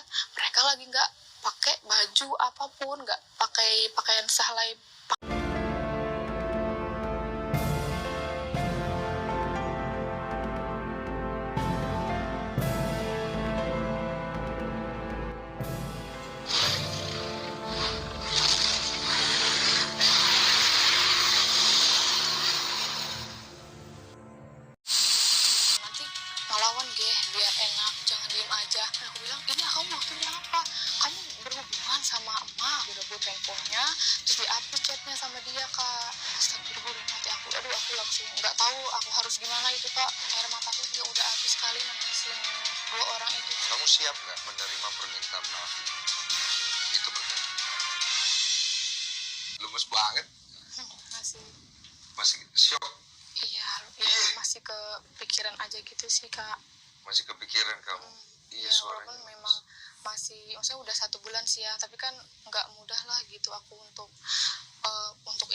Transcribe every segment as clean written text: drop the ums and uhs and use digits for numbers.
lihat mereka lagi nggak pakai baju apapun, nggak pakai pakaian sehelai. Nanti ngelawan ge biar enak, jangan diem aja. Dan aku bilang, ini kamu maksudnya apa? Kamu berhubungan sama emak, direbut handphonenya, terus dihapus chatnya sama dia, Kak. Astagfirullah, hati aku, aduh, aku langsung nggak tahu aku harus gimana itu, Kak. Air mataku juga udah habis kali nangisin dua orang itu. Kamu siap nggak menerima permintaan maaf itu berkali? Lemes banget. Masih shock. Iya, masih kepikiran aja gitu sih, Kak. Masih kepikiran kamu. Iya, suaranya walaupun memang masih, maksudnya udah 1 bulan sih ya, tapi kan nggak mudah lah gitu aku untuk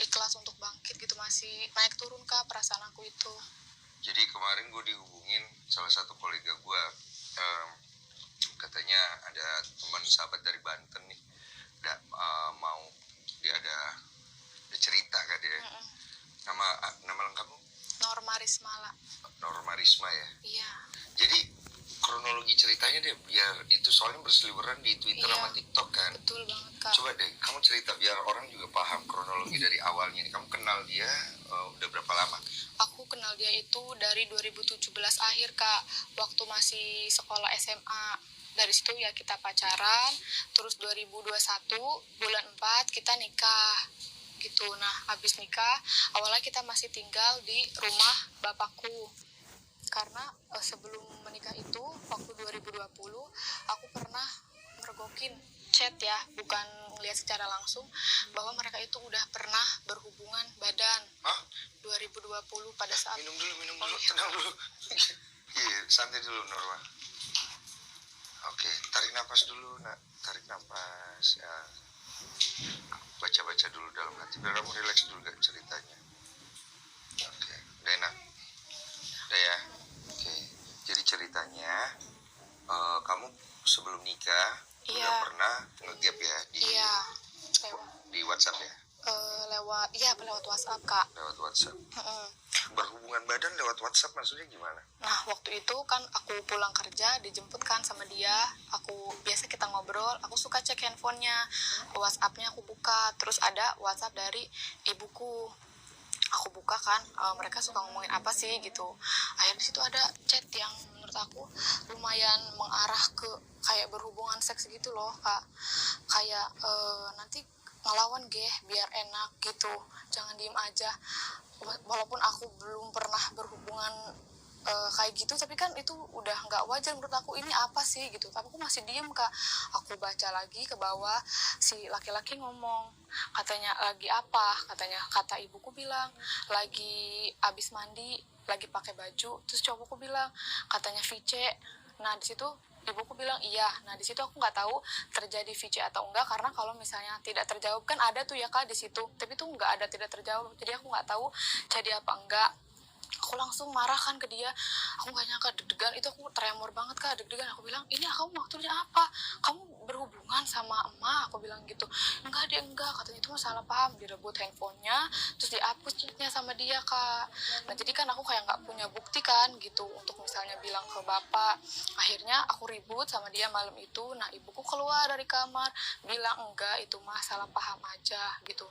ikhlas, untuk bangkit gitu, masih naik turun, Kak, perasaan aku itu. Jadi kemarin gue dihubungin salah satu kolega gue, katanya ada teman sahabat dari Banten nih, mau dia ada cerita kan dia. Nama lengkapmu? Norma Rismala. Norma Risma ya. Iya. Jadi kronologi ceritanya deh, biar itu soalnya berseliweran di Twitter sama TikTok kan. Betul banget, Kak. Coba deh kamu cerita biar orang juga paham kronologi dari awalnya nih. Kamu kenal dia udah berapa lama? Aku kenal dia itu dari 2017 akhir, Kak, waktu masih sekolah SMA. Dari situ ya kita pacaran, terus 2021 bulan 4 kita nikah gitu. Nah, habis nikah, awalnya kita masih tinggal di rumah bapakku. Karena sebelum menikah itu, waktu 2020, aku pernah mergokin chat ya, bukan ngeliat secara langsung, bahwa mereka itu udah pernah berhubungan badan. Hah? 2020 pada saat... Minum dulu, tenang dulu. Iya, santai dulu Norma. Oke, tarik nafas dulu, nak. Tarik nafas, ya. Baca-baca dulu dalam hati, biar kamu relax dulu gak ceritanya. Oke, udah enak? Udah ya? Oke, jadi ceritanya, kamu sebelum nikah, udah pernah nge-gap ya? Di WhatsApp ya? Lewat WhatsApp, Kak. Lewat WhatsApp. Berhubungan badan lewat WhatsApp maksudnya gimana? Nah, waktu itu kan aku pulang kerja, dijemput kan sama dia. Biasa kita ngobrol, aku suka cek handphonenya, WhatsApp-nya aku buka, terus ada WhatsApp dari ibuku. Aku buka kan, mereka suka ngomongin apa sih gitu. Akhirnya di situ ada chat yang menurut aku lumayan mengarah ke kayak berhubungan seks gitu loh, Kak. Kayak nanti ngelawan ge biar enak gitu, jangan diem aja. Walaupun aku belum pernah berhubungan kayak gitu, tapi kan itu udah nggak wajar menurut aku. Ini apa sih gitu, tapi aku masih diem, Kak. Aku baca lagi ke bawah, si laki-laki ngomong, katanya lagi apa, kata ibuku bilang lagi abis mandi, lagi pakai baju. Terus cowokku bilang katanya VC. Nah di situ ibuku bilang iya. Nah di situ aku nggak tahu terjadi VC atau enggak, karena kalau misalnya tidak terjawab kan ada tuh ya, Kak, di situ, tapi tuh nggak ada tidak terjawab, jadi aku nggak tahu jadi apa enggak. Aku langsung marah kan ke dia, aku nggak nyangka, deg-degan itu, aku tremor banget, Kak, deg-degan. Aku bilang, ini kamu maksudnya apa, kamu berhubungan sama emak, aku bilang gitu. Enggak, katanya itu masalah paham, direbut handphonenya, terus dihapus chatnya sama dia, Kak. Nah jadi kan aku kayak nggak punya bukti kan gitu untuk misalnya bilang ke bapak. Akhirnya aku ribut sama dia malam itu. Nah ibuku keluar dari kamar bilang enggak, itu mah salah paham aja gitu.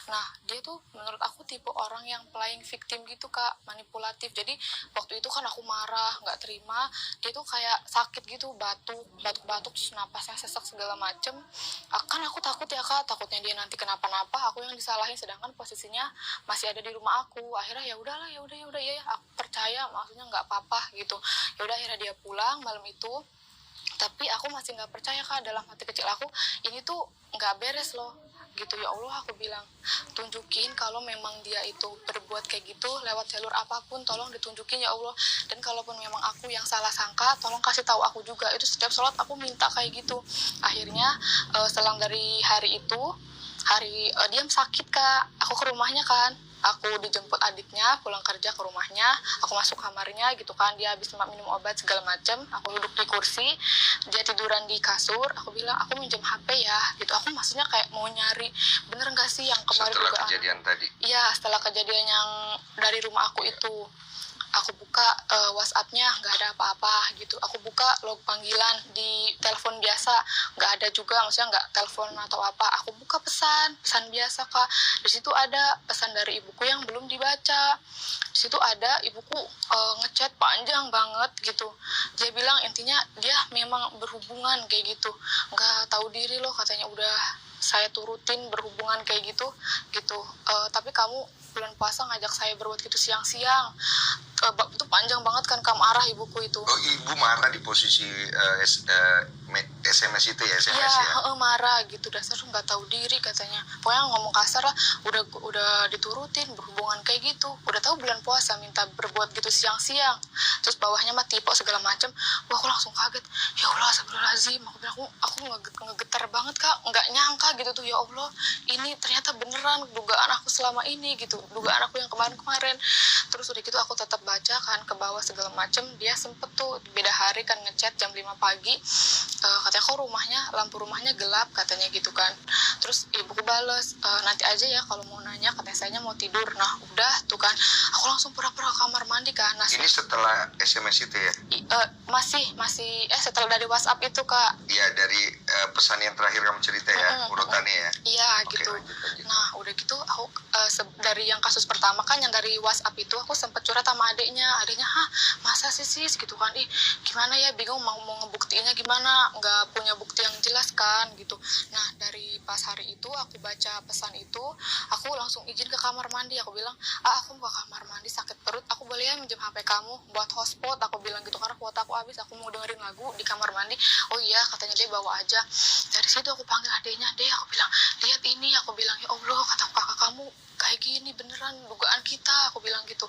Nah dia tuh menurut aku tipe orang yang playing victim gitu, Kak, manipulatif. Jadi waktu itu kan aku marah, nggak terima, dia tuh kayak sakit gitu, batuk terus napasnya sesek segala macem. Kan aku takut ya, Kak, takutnya dia nanti kenapa-napa, aku yang disalahin, sedangkan posisinya masih ada di rumah aku. Akhirnya ya udahlah, ya aku percaya, maksudnya nggak apa-apa gitu. Ya udah, akhirnya dia pulang malam itu. Tapi aku masih nggak percaya, Kak, dalam hati kecil aku, ini tuh nggak beres loh gitu. Ya Allah, aku bilang, tunjukin kalau memang dia itu berbuat kayak gitu lewat jalur apapun, tolong ditunjukin ya Allah. Dan kalaupun memang aku yang salah sangka, tolong kasih tahu aku juga. Itu setiap sholat aku minta kayak gitu. Akhirnya selang dari hari itu, dia sakit, Kak, aku ke rumahnya kan. aku dijemput adiknya pulang kerja ke rumahnya, aku masuk kamarnya gitu kan, dia habis minum obat segala macem, aku duduk di kursi, dia tiduran di kasur, aku bilang aku minjem HP ya gitu, aku maksudnya kayak mau nyari bener nggak sih yang kemarin Setelah dugaan. kejadian tadi. Iya, setelah kejadian yang dari rumah aku itu, aku buka WhatsApp-nya nggak ada apa-apa gitu. Aku buka log panggilan di telepon biasa, nggak ada juga, maksudnya nggak telepon atau apa. Aku buka pesan biasa kak. Di situ ada pesan dari ibuku yang belum dibaca. Di situ ada ibuku ngechat panjang banget gitu. Dia bilang intinya dia memang berhubungan kayak gitu, nggak tahu diri loh katanya, udah saya turutin berhubungan kayak gitu. Tapi kamu bulan puasa ngajak saya berbuat gitu siang-siang. Itu panjang banget kan, marah ibuku itu. Oh, ibu marah di posisi SMS itu ya, SMS ya? Marah gitu, dasar nggak tahu diri katanya. Pokoknya ngomong kasar lah, udah diturutin berhubungan kayak gitu, udah tahu bulan puasa minta berbuat gitu siang-siang, terus bawahnya mah tipe segala macam. Wah, aku langsung kaget, ya Allah astagfirullahaladzim. Aku bilang aku ngegetar banget kak, nggak nyangka gitu tuh, ya Allah ini ternyata beneran dugaan aku selama ini gitu, dugaan aku yang kemarin. Terus udah gitu aku tetap baca kan ke bawah segala macem. Dia sempet tuh beda hari kan ngechat jam 5 pagi, katanya kok lampu rumahnya gelap katanya gitu kan. Terus ibuku bales, nanti aja ya kalau mau nanya, katanya saya mau tidur. Nah udah tuh kan, aku langsung pura-pura kamar mandi kan. Nah, ini setelah SMS itu ya? Masih setelah dari WhatsApp itu kak. Iya, dari pesan yang terakhir kamu cerita ya, urutannya ya? Iya gitu. Lanjut. Nah udah gitu aku dari yang kasus pertama kan, yang dari WhatsApp itu aku sempat curhat sama adiknya, masa sih sis gitu kan, gimana ya, bingung mau ngebuktiinnya gimana, nggak punya bukti yang jelas kan gitu. Nah dari pas hari itu aku baca pesan itu, aku langsung izin ke kamar mandi. Aku bilang, aku mau ke kamar mandi sakit perut, aku boleh ya minjem HP kamu buat hotspot, aku bilang gitu, karena kuota aku habis, aku mau dengerin lagu di kamar mandi. Oh iya katanya, dia bawa aja. Dari situ aku panggil adiknya, deh aku bilang, lihat ini, aku bilang ya Allah, kata kakak kamu kayak gini beneran dugaan kita, aku bilang gitu.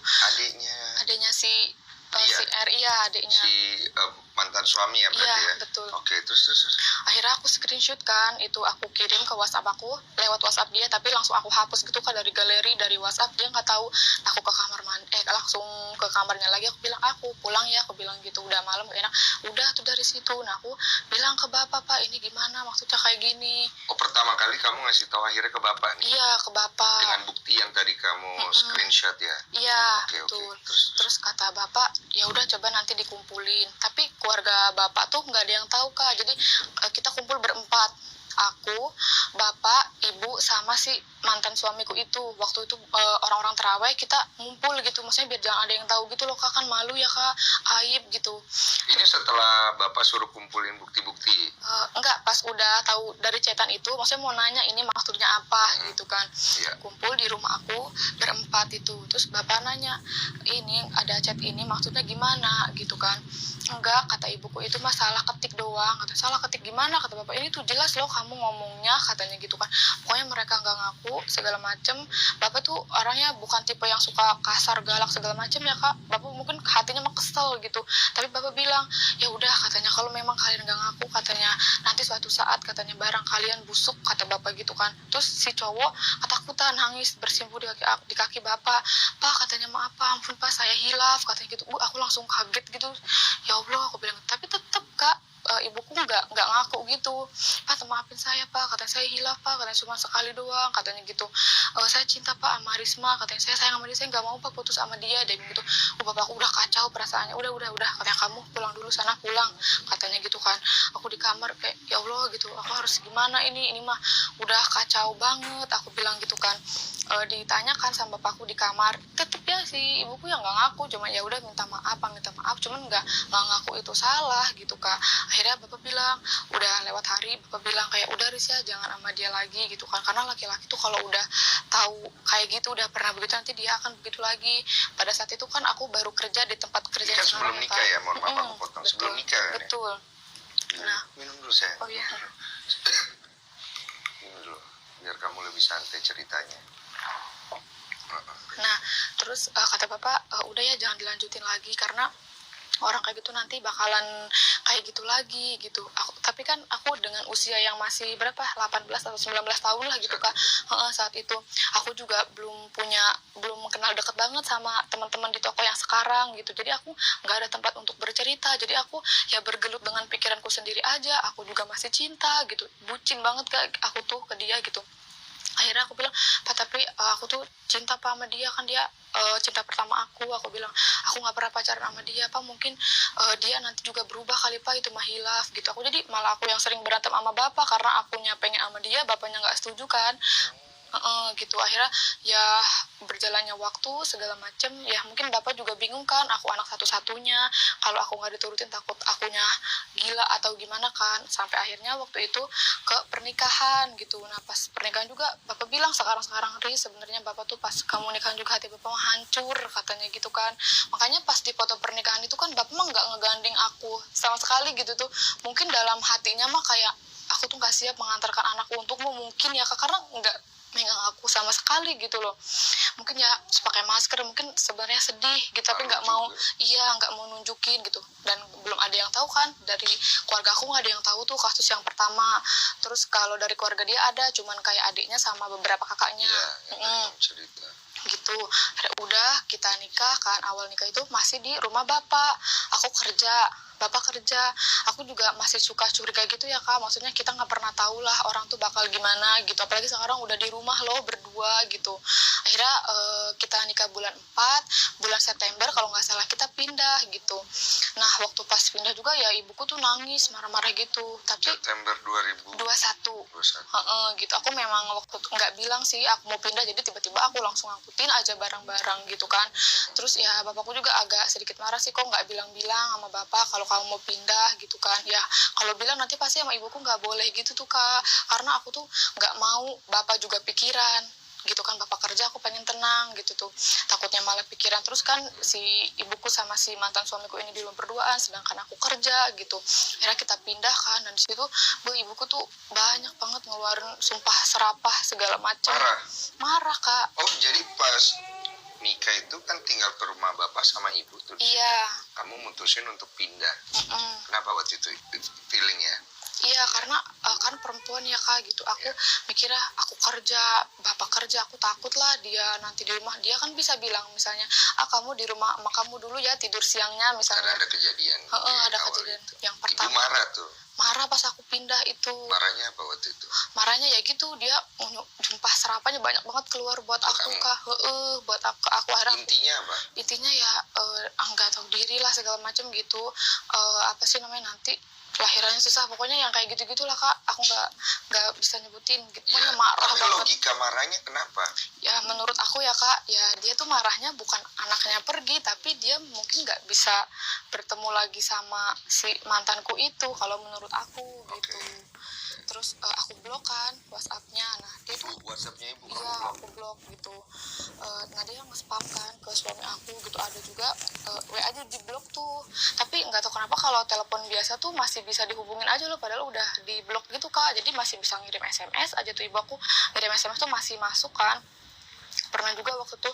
Adiknya si R, iya adiknya si mantan suami ya berarti ya? Betul. Oke, terus akhirnya aku screenshot kan, itu aku kirim ke WhatsApp aku lewat WhatsApp dia, tapi langsung aku hapus gitu kan dari galeri, dari WhatsApp. Dia nggak tahu. Aku ke kamar mandi, langsung ke kamarnya lagi. Aku bilang aku pulang ya, aku bilang gitu, udah malam gak enak. Udah tuh dari situ. Nah aku bilang ke bapak, pak ini gimana maksudnya kayak gini. Oh, pertama kali kamu ngasih tahu akhirnya ke bapak nih? Iya, ke bapak, dengan bukti yang tadi kamu screenshot ya? Iya, betul. Terus kata bapak, ya udah coba nanti dikumpulin. Tapi keluarga bapak tuh nggak ada yang tahu kak. Jadi kita kumpul berempat. Aku, bapak, ibu, sama si mantan suamiku itu. Waktu itu orang-orang terawih kita ngumpul gitu. Maksudnya biar jangan ada yang tahu gitu loh kak, kan malu ya kak, aib gitu. Ini setelah bapak suruh kumpulin bukti-bukti? Enggak, pas udah tahu dari chatan itu, maksudnya mau nanya ini maksudnya apa gitu kan. Kumpul di rumah aku berempat itu. Terus bapak nanya, ini ada chat ini maksudnya gimana gitu kan. Enggak, kata ibuku, itu masalah ketik doang. Kata, salah ketik gimana? Kata bapak, ini tuh jelas loh kamu ngomongnya, katanya gitu kan. Pokoknya mereka nggak ngaku segala macem. Bapak tuh orangnya bukan tipe yang suka kasar, galak segala macem ya kak. Bapak mungkin hatinya mah kesel gitu. Tapi bapak bilang, ya udah katanya, kalau memang kalian nggak ngaku katanya, nanti suatu saat katanya barang kalian busuk, kata bapak gitu kan. Terus si cowok ketakutan, nangis bersimpuh di kaki bapak. Pak katanya, maaf pak, ampun pak, saya hilaf katanya gitu. Aku langsung kaget gitu. Ya Allah, aku bilang, tapi tetap kak, ibuku nggak ngaku gitu. Pak maafin saya pak, katanya saya hilaf pak, katanya cuma sekali doang, katanya gitu. Saya cinta pak sama Risma, katanya saya sayang sama dia, saya nggak mau pak putus sama dia, dan gitu. Bapakku udah kacau perasaannya, udah, katanya kamu pulang dulu sana, pulang, katanya gitu kan. Aku di kamar kayak, ya Allah gitu, aku harus gimana ini mah udah kacau banget, aku bilang gitu kan. Ditanyakan sama bapakku di kamar, tetep ya si ibuku yang nggak ngaku, cuma ya udah minta maaf, cuman nggak ngaku itu salah gitu kak. Akhirnya bapak bilang, udah lewat hari, bapak bilang kayak, udah Riz ya, jangan sama dia lagi gitu kan, karena laki-laki tuh kalau udah tahu kayak gitu, udah pernah begitu, nanti dia akan begitu lagi. Pada saat itu kan aku baru kerja di tempat kerja kan sebelum nikah ya, mohon maaf aku potong, sebelum nikah kan betul ya? Nah, minum dulu saya. oh iya, minum dulu biar kamu lebih santai ceritanya. Nah terus kata bapak, udah ya jangan dilanjutin lagi, karena orang kayak gitu nanti bakalan kayak gitu lagi gitu. Tapi kan aku dengan usia yang masih berapa 18 atau 19 tahun lah gitu kak. Saat itu aku juga belum kenal deket banget sama teman-teman di toko yang sekarang gitu, jadi aku nggak ada tempat untuk bercerita, jadi aku ya bergelut dengan pikiranku sendiri aja. Aku juga masih cinta gitu, bucin banget kak aku tuh ke dia gitu. Akhirnya aku bilang, Pak, tapi aku tuh cinta Pak sama dia, kan dia cinta pertama aku bilang aku nggak pernah pacaran sama dia Pak, mungkin dia nanti juga berubah kali Pak, itu mah hilaf gitu. Aku jadi malah aku yang sering berantem sama bapak karena akunya pengen sama dia, bapaknya nggak setuju kan. Gitu. Akhirnya ya berjalannya waktu segala macem, ya mungkin bapak juga bingung kan, aku anak satu-satunya, kalau aku nggak diturutin takut akunya gila atau gimana kan. Sampai akhirnya waktu itu ke pernikahan gitu. Nah pas pernikahan juga bapak bilang, sekarang sebenarnya bapak tuh pas kamu nikahan juga hati bapak mah hancur katanya gitu kan. Makanya pas di foto pernikahan itu kan bapak mah nggak ngegandeng aku sama sekali gitu tuh. Mungkin dalam hatinya mah kayak aku tuh nggak siap mengantarkan anakku untukmu mungkin ya kak, karena nggak megang aku sama sekali gitu loh. Mungkin ya pakai masker, mungkin sebenarnya sedih gitu, tapi nggak mau, nggak mau nunjukin gitu. Dan belum ada yang tahu kan, dari keluarga aku nggak ada yang tahu tuh kasus yang pertama. Terus kalau dari keluarga dia ada, cuman kayak adiknya sama beberapa kakaknya. Cerita Gitu. Udah kita nikah kan, awal nikah itu masih di rumah bapak, aku kerja, bapak kerja. Aku juga masih suka curiga gitu ya kak, maksudnya kita nggak pernah tahu lah orang tuh bakal gimana gitu, apalagi sekarang udah di rumah loh berdua gitu. Akhirnya kita nikah bulan 4, bulan September kalau nggak salah kita pindah gitu. Nah waktu pas pindah juga ya ibuku tuh nangis marah-marah gitu, tapi September 2021 gitu. Aku memang waktu nggak bilang sih aku mau pindah, jadi tiba-tiba aku langsung ngangkutin aja barang-barang gitu kan. Terus ya bapakku juga agak sedikit marah sih, kok nggak bilang-bilang sama bapak kalau kamu mau pindah gitu kan. Ya kalau bilang nanti pasti sama ibuku nggak boleh gitu tuh kak, karena aku tuh nggak mau bapak juga pikiran gitu kan, bapak kerja aku pengen tenang gitu tuh, takutnya malah pikiran terus kan si ibuku sama si mantan suamiku ini di luar berduaan sedangkan aku kerja gitu. Akhirnya kita pindah kan, dan disitu ibuku tuh banyak banget ngeluarin sumpah serapah segala macam. Marah kak. Oh jadi pas nikah itu kan tinggal ke rumah bapak sama ibu tuh. Iya. Kamu mutusin untuk pindah. Kenapa waktu itu feelingnya? Iya karena kan perempuan ya kak gitu. Aku mikirnya aku kerja, bapak kerja, aku takut lah dia nanti di rumah. Dia kan bisa bilang misalnya, kamu di rumah sama kamu dulu ya, tidur siangnya misalnya. Karena ada kejadian. Ada kejadian itu. Yang pertama. Ibu marah tuh. Marah pas aku pindah itu. Marahnya apa waktu itu? Marahnya ya gitu, dia sumpah serapannya banyak banget keluar buat aku kak. Buat aku akhirnya. Intinya apa? Intinya ya nggak tahu diri lah segala macam gitu. Apa sih namanya nanti lahirannya susah, pokoknya yang kayak gitu-gitu lah kak. Aku nggak bisa nyebutin gitu. Pokoknya marah banget. Logika marahnya kenapa? Ya menurut aku ya kak, ya dia tuh marahnya bukan anaknya pergi, tapi dia mungkin nggak bisa bertemu lagi sama si mantanku itu kalau menurut aku gitu. Terus aku blok kan WhatsApp-nya. Nah dia tuh WhatsApp-nya ibu aku blok gitu. Nah dia nge-spam kan ke suami aku gitu. Ada juga WA aja di blok tuh. Tapi nggak tahu kenapa kalau telepon biasa tuh masih bisa dihubungin aja loh, padahal udah di blok gitu kak. Jadi masih bisa ngirim SMS aja tuh, ibu aku ngirim SMS tuh masih masuk kan. Pernah juga waktu tuh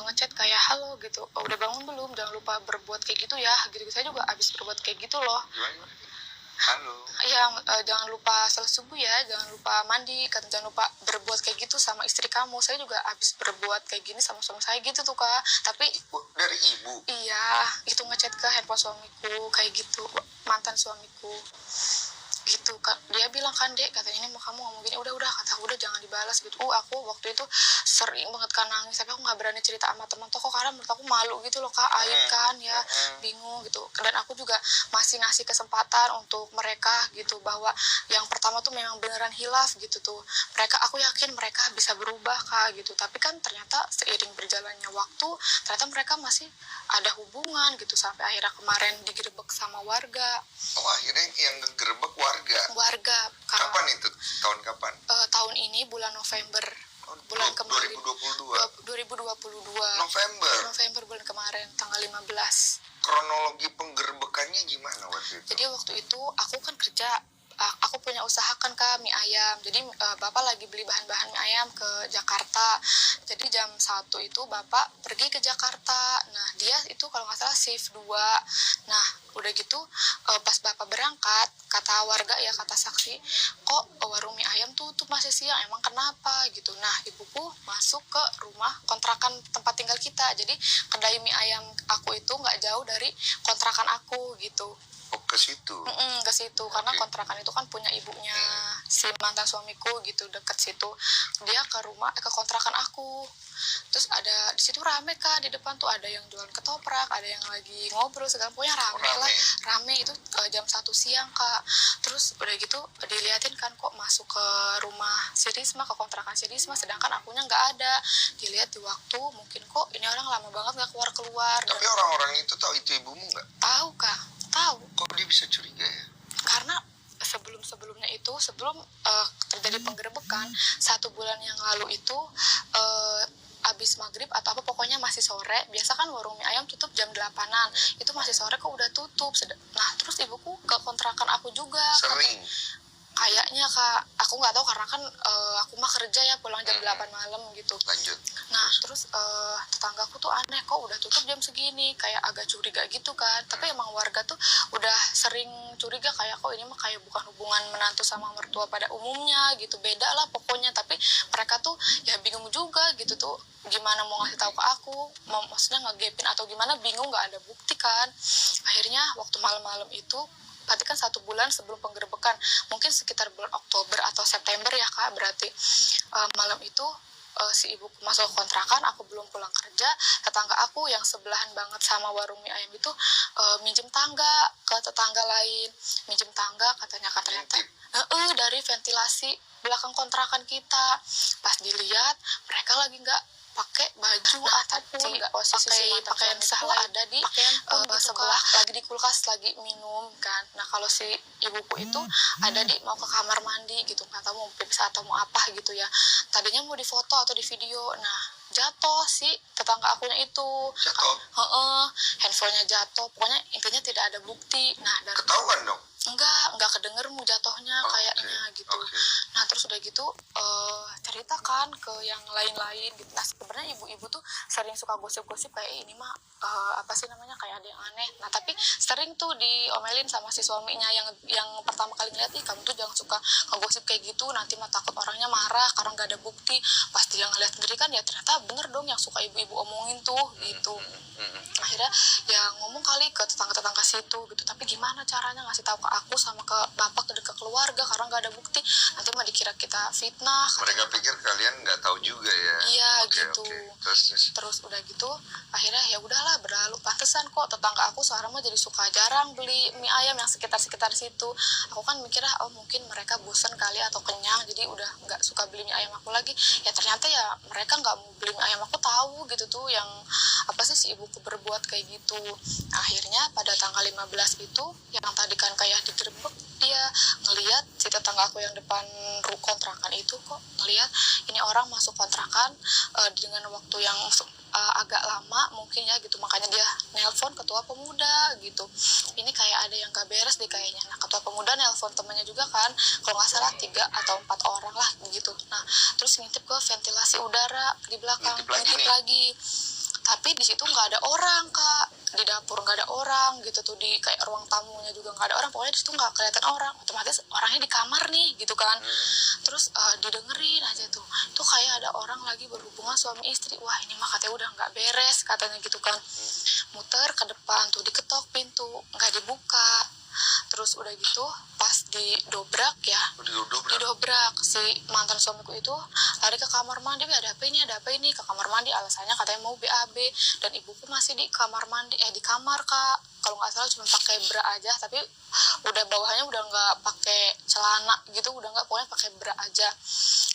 ngechat kayak halo gitu, udah bangun belum, jangan lupa berbuat kayak gitu ya gitu. Saya juga abis berbuat kayak gitu loh. Halo. Iya, jangan lupa salat subuh ya, jangan lupa mandi, jangan lupa berbuat kayak gitu sama istri kamu. Saya juga habis berbuat kayak gini sama suami saya gitu tuh kak. Tapi dari ibu? Iya, itu ngechat ke handphone suamiku kayak gitu, mantan suamiku gitu kak. Dia bilang kan, dek katanya ini mau kamu ngomong gini, udah kata aku udah jangan dibalas gitu. Aku waktu itu sering banget kan nangis, tapi aku nggak berani cerita sama teman toko karena menurut aku malu gitu loh kak, aib kan ya, bingung gitu. Dan aku juga masih ngasih kesempatan untuk mereka gitu, bahwa yang pertama tuh memang beneran hilaf gitu tuh. Aku yakin mereka bisa berubah kak gitu, tapi kan ternyata seiring berjalannya waktu ternyata mereka masih ada hubungan gitu, sampai akhirnya kemarin digerebek sama warga. Oh akhirnya yang ngegerebek warga. Kapan itu? Tahun kapan? Tahun ini bulan November. Bulan kemarin 2022. November bulan kemarin tanggal 15. Kronologi penggerebekannya gimana waktu itu? Jadi waktu itu aku kan kerja aku punya usaha kan Kak, mie ayam. Jadi Bapak lagi beli bahan-bahan mie ayam ke Jakarta. Jadi jam 1 itu Bapak pergi ke Jakarta. Nah, dia itu kalau nggak salah shift 2. Nah, udah gitu pas Bapak berangkat, kata warga ya, kata saksi, kok warung mie ayam tutup masih siang, emang kenapa gitu. Nah, ibuku masuk ke rumah kontrakan tempat tinggal kita. Jadi kedai mie ayam aku itu nggak jauh dari kontrakan aku gitu. Oh, ke situ. Ke situ karena Oke. kontrakan itu kan punya ibunya si mantan suamiku gitu, deket situ. Dia ke kontrakan aku. Terus ada di situ rame Kak, di depan tuh ada yang jualan ketoprak, ada yang lagi ngobrol segala, pokoknya rame Rame. lah. Rame itu jam 1 siang Kak. Terus udah gitu diliatin kan kok masuk ke rumah si Risma, ke kontrakan si Risma, sedangkan akunya nggak ada. Dilihat di waktu, mungkin kok ini orang lama banget nggak keluar-keluar. Tapi orang-orang itu tahu itu ibumu nggak? Tahu Kak, tahu. Kok dia bisa curiga ya? Karena sebelum-sebelumnya itu, sebelum terjadi penggerebekan 1 bulan yang lalu itu, abis maghrib atau apa, pokoknya masih sore. Biasa kan warung mie ayam tutup jam 8-an, itu masih sore kok udah tutup. Nah, terus ibuku ke kontrakan aku juga. Sering. Kayaknya Kak, aku nggak tahu karena kan aku mah kerja ya, pulang jam 8 malam gitu. Lanjut. Nah, terus tetanggaku tuh aneh, kok udah tutup jam segini, kayak agak curiga gitu kan. Tapi emang warga tuh udah sering curiga, kayak kok ini mah kayak bukan hubungan menantu sama mertua pada umumnya gitu, beda lah pokoknya. Tapi mereka tuh ya bingung juga gitu tuh, gimana mau ngasih tahu ke aku, maksudnya ngegepin atau gimana, bingung, nggak ada bukti kan. Akhirnya waktu malam-malam itu, berarti kan 1 bulan sebelum penggerebekan, mungkin sekitar bulan Oktober atau September ya Kak, berarti malam itu si ibuku masuk kontrakan, aku belum pulang kerja. Tetangga aku yang sebelahan banget sama warung mie ayam itu minjem tangga ke tetangga lain, minjem tangga katanya, ternyata dari ventilasi belakang kontrakan kita. Pas dilihat mereka lagi nggak pakai baju ataupun nggak pakai pakaian sahlah, ada di sebelah lagi di kulkas lagi minum kan. Nah, kalau si ibuku itu ada di mau ke kamar mandi gitu, nggak tahu mau periksa atau mau apa gitu ya, tadinya mau difoto atau di video. Nah, jatuh si tetangga akunya itu, handphonenya jatuh, pokoknya intinya tidak ada bukti. Nah, dan Ketahuan dong. enggak kedenger mu jatuhnya kayaknya gitu. Nah, terus udah gitu ceritakan ke yang lain-lain gitu. Nah, sebenarnya ibu-ibu tuh sering suka gosip-gosip kayak ini mah apa sih namanya, kayak ada yang aneh. Nah, tapi sering tuh diomelin sama si suaminya yang pertama kali ngeliat, ih kamu tuh jangan suka ngegosip kayak gitu, nanti mah takut orangnya marah karena nggak ada bukti. Pas dia ngeliat sendiri kan, ya ternyata bener dong yang suka ibu-ibu omongin tuh gitu. Akhirnya ya ngomong kali ke tetangga-tetangga situ gitu, tapi gimana caranya ngasih tahu ke aku sama ke bapak, ke keluarga, karena nggak ada bukti, nanti mah dikira kita fitnah. Mereka pikir kalian nggak tahu juga ya. Iya, gitu. Terus udah gitu akhirnya ya udahlah, berlalu. Pantesan kok tetangga aku sekarang mah jadi suka jarang beli mie ayam yang sekitar situ. Aku kan mikirnya mungkin mereka bosan kali atau kenyang, jadi udah nggak suka beli mie ayam aku lagi. Ya ternyata ya mereka nggak mau beli mie ayam aku, tahu gitu tuh yang apa sih si ibuku berbuat kayak gitu. Nah, akhirnya pada tanggal 15 itu yang tadi kan kayak digerebek, dia ngelihat si tetangga aku yang depan kontrakan itu kok ngelihat ini orang masuk kontrakan dengan waktu yang agak lama mungkin ya gitu, makanya dia nelpon ketua pemuda gitu. Ini kayak ada yang gak beres deh kayaknya. Nah, ketua pemuda nelpon temannya juga kan, kalau nggak salah 3 atau 4 orang lah gitu. Nah, terus ngintip ke ventilasi udara di belakang, ngintip lagi. Tapi di situ nggak ada orang Kak, di dapur nggak ada orang gitu tuh, di kayak ruang tamunya juga nggak ada orang, pokoknya di situ nggak kelihatan orang. Otomatis orangnya di kamar nih gitu kan. Terus didengerin aja tuh kayak ada orang lagi berhubungan suami istri. Wah, ini mah katanya udah nggak beres katanya gitu kan. Muter ke depan tuh, diketok pintu nggak dibuka. Terus udah gitu pas didobrak si mantan suamiku itu lari ke kamar mandi, ada apa ini ke kamar mandi, alasannya katanya mau BAB. Dan ibuku masih di kamar mandi, di kamar Kak, kalau nggak salah cuma pakai bra aja, tapi udah bawahnya udah nggak pakai celana gitu, udah nggak, pokoknya pakai bra aja.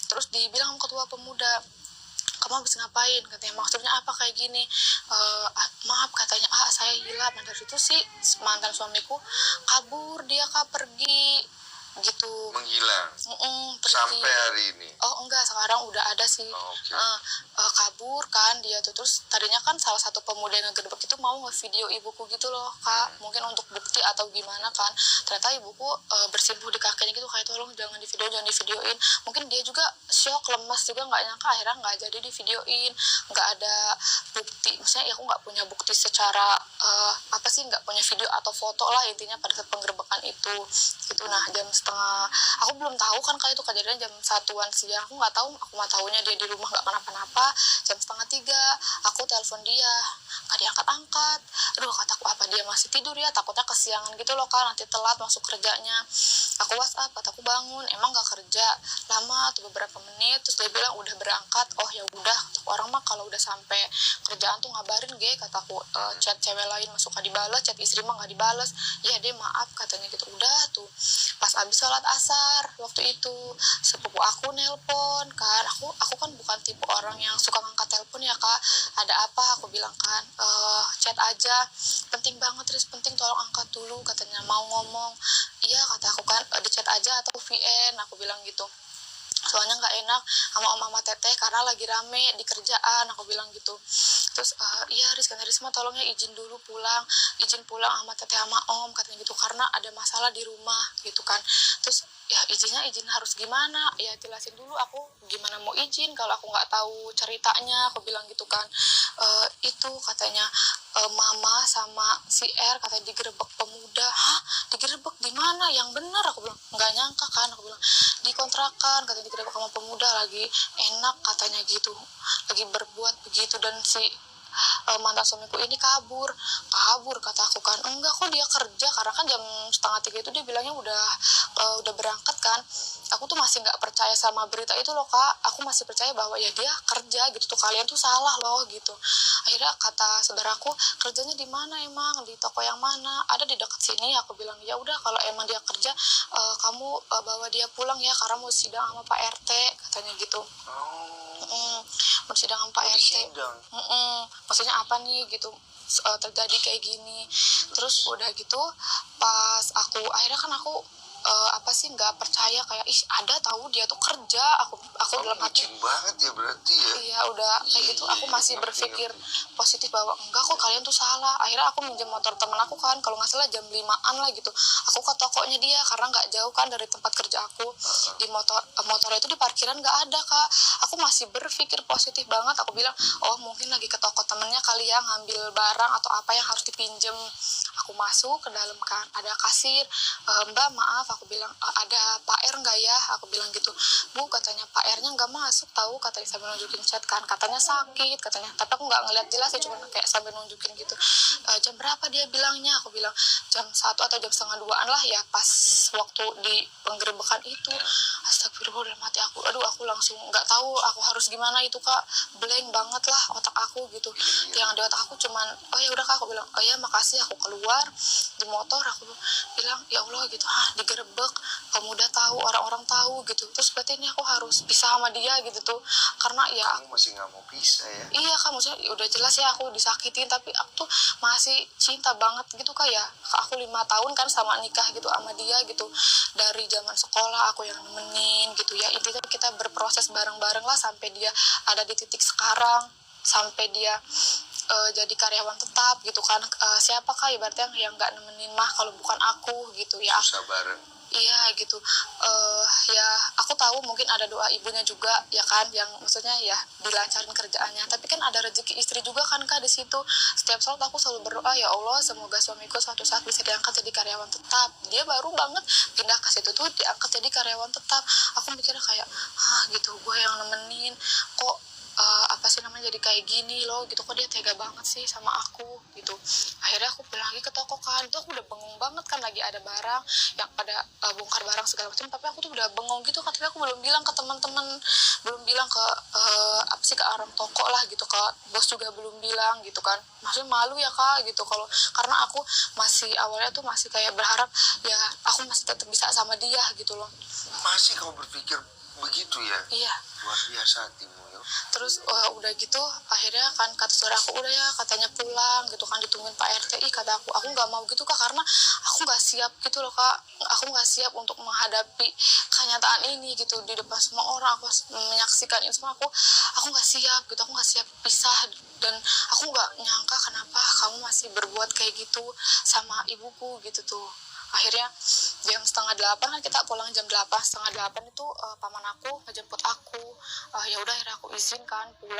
Terus dibilang sama ketua pemuda, kamu habis ngapain, katanya, maksudnya apa kayak gini. Maaf katanya, saya hilang. Nah, dari situ sih mantan suamiku kabur, dia Kak, pergi gitu, menghilang. Pergi. Sampai hari ini. Enggak, sekarang udah ada sih. Kabur kan dia tuh. Terus tadinya kan salah satu pemuda yang ngegerebek itu mau ngevideo ibuku gitu loh Kak, mungkin untuk bukti atau gimana kan. Ternyata ibuku bersimpuh di kakinya gitu, di video, jangan di videoin. Mungkin dia juga shock, lemas juga, nggak nyangka akhirnya nggak jadi di videoin. Nggak ada bukti, maksudnya ya aku nggak punya bukti secara nggak punya video atau foto lah intinya pada saat penggerebekan itu gitu. Nah jam setengah, aku belum tahu kan kalau itu kejadian jam 1-an siang, aku nggak tahu, aku mah tahunya dia di rumah nggak kenapa-napa. Jam 2:30 aku telepon dia, nggak diangkat-angkat. Aduh, kataku apa dia masih tidur ya, takutnya kesiangan gitu loh kan, nanti telat masuk kerjanya. Aku WhatsApp, kataku bangun, emang nggak kerja lama tuh beberapa menit. Terus dia bilang udah berangkat. Oh ya udah, orang mah kalau udah sampai kerjaan tuh ngabarin kataku. Chat cewek lain masuk nggak dibales, chat istri mah nggak dibales. Ya deh maaf katanya gitu. Udah tuh pas abis sholat asar waktu itu sepupu aku nelpon kan. Aku kan bukan tipe orang yang suka ngangkat telepon ya kak. Ada apa, aku bilang kan, chat aja, penting banget, terus penting, tolong angkat dulu katanya, mau ngomong. Iya kata aku kan, di chat aja atau VN, aku bilang gitu. Soalnya nggak enak sama om teteh karena lagi rame di kerjaan, aku bilang gitu. Terus iya Risma tolong ya izin dulu pulang, izin pulang sama teteh sama om katanya gitu, karena ada masalah di rumah gitu kan. Terus ya izinnya izin harus gimana, ya jelasin dulu, aku gimana mau izin kalau aku nggak tahu ceritanya, aku bilang gitu kan. Itu katanya mama sama si R katanya digerebek pemuda. Hah, digerebek di mana, yang benar, aku bilang. Nggak nyangka kan, aku bilang di kontrakan katanya digerebek sama pemuda, lagi enak katanya gitu, lagi berbuat begitu. Dan si mantan suamiku ini kabur kata aku kan. Enggak kok, dia kerja, karena kan jam 2:30 itu dia bilangnya udah berangkat kan. Aku tuh masih nggak percaya sama berita itu loh kak, aku masih percaya bahwa ya dia kerja gitu tuh, kalian tuh salah loh gitu. Akhirnya kata saudaraku, kerjanya di mana emang, di toko yang mana, ada di dekat sini. Aku bilang ya udah kalau emang dia kerja, kamu bawa dia pulang ya karena mau sidang sama Pak RT katanya gitu. Mau sidang sama Pak RT. Maksudnya apa nih gitu, terjadi kayak gini. Terus udah gitu pas akhirnya kan aku nggak percaya, kayak ih ada tahu dia tuh kerja. Aku dalam hati banget ya berarti ya. Iya udah kayak gitu, aku masih berpikir positif bahwa enggak kok, kalian tuh salah. Akhirnya aku minjem motor temen aku kan, kalau nggak salah jam 5-an lah gitu. Aku ke tokonya dia karena nggak jauh kan dari tempat kerja aku. Di motornya itu di parkiran nggak ada kak. Aku masih berpikir positif banget. Aku bilang oh mungkin lagi ke toko temennya kali ya, ngambil barang atau apa yang harus dipinjem. Aku masuk ke dalam kan, ada kasir. Mbak maaf, aku bilang ada Pak R nggak ya, aku bilang gitu. Bu katanya Pak R nya nggak masuk tahu, katanya sambil nunjukin chat kan, katanya sakit katanya, tapi aku nggak ngeliat jelas ya, cuma kayak sambil nunjukin gitu. Jam berapa dia bilangnya, aku bilang jam 1 atau jam 1:30 lah ya, pas waktu di penggerebekan itu. Astagfirullah, dalam hati aku, aduh aku langsung nggak tahu aku harus gimana itu kak, blank banget lah otak aku gitu. Yang di otak aku cuman oh ya udah kak, aku bilang oh ya makasih. Aku keluar di motor, aku bilang ya Allah gitu, digerebek pemuda tahu, orang-orang tahu gitu. Terus berarti ini aku harus pisah sama dia gitu tuh, karena ya kamu masih nggak mau pisah ya. Iya kan, maksudnya udah jelas ya aku disakitin, tapi aku tuh masih cinta banget gitu kak ya. Aku 5 tahun kan sama nikah gitu sama dia gitu, dari zaman sekolah aku yang nemenin gitu ya. Intinya kita berproses bareng-bareng lah sampai dia ada di titik sekarang, sampai dia jadi karyawan tetap gitu kan. Siapa kak ibaratnya yang nggak nemenin mah kalau bukan aku gitu ya. Susah bareng. Iya gitu. Ya aku tahu mungkin ada doa ibunya juga ya kan, yang maksudnya ya dilancarin kerjaannya, tapi kan ada rezeki istri juga kan kak di situ. Setiap saat aku selalu berdoa, ya Allah semoga suamiku suatu saat bisa diangkat jadi karyawan tetap. Dia baru banget pindah ke situ tuh diangkat jadi karyawan tetap. Aku mikirnya kayak gitu, gue yang nemenin kok jadi kayak gini loh gitu, kok dia tega banget sih sama aku gitu. Akhirnya aku pulang lagi ke toko kan, itu aku udah bengong banget kan, lagi ada barang yang pada bongkar barang segala macam, tapi aku tuh udah bengong gitu kan. Tapi aku belum bilang ke teman-teman, belum bilang ke ke orang toko lah gitu, ke bos juga belum bilang gitu kan. Maksudnya malu ya kak gitu, kalau karena aku masih awalnya tuh masih kayak berharap ya aku masih tetap bisa sama dia gitu loh. Masih kamu berpikir begitu ya? Iya. Luar biasa hatimu ya. Terus udah gitu akhirnya kan kata saudara aku udah ya katanya pulang gitu kan, ditungguin Pak RT. Kata aku nggak mau gitu kak, karena aku nggak siap gitu loh kak. Aku nggak siap untuk menghadapi kenyataan ini gitu di depan semua orang. Aku menyaksikan itu semua, aku nggak siap gitu, aku nggak siap pisah. Dan aku nggak nyangka kenapa kamu masih berbuat kayak gitu sama ibuku gitu tuh. Akhirnya jam 7:30 kan kita pulang jam 8, 7:30 itu paman aku ngejemput aku. Ya udah akhirnya aku izin kan pulang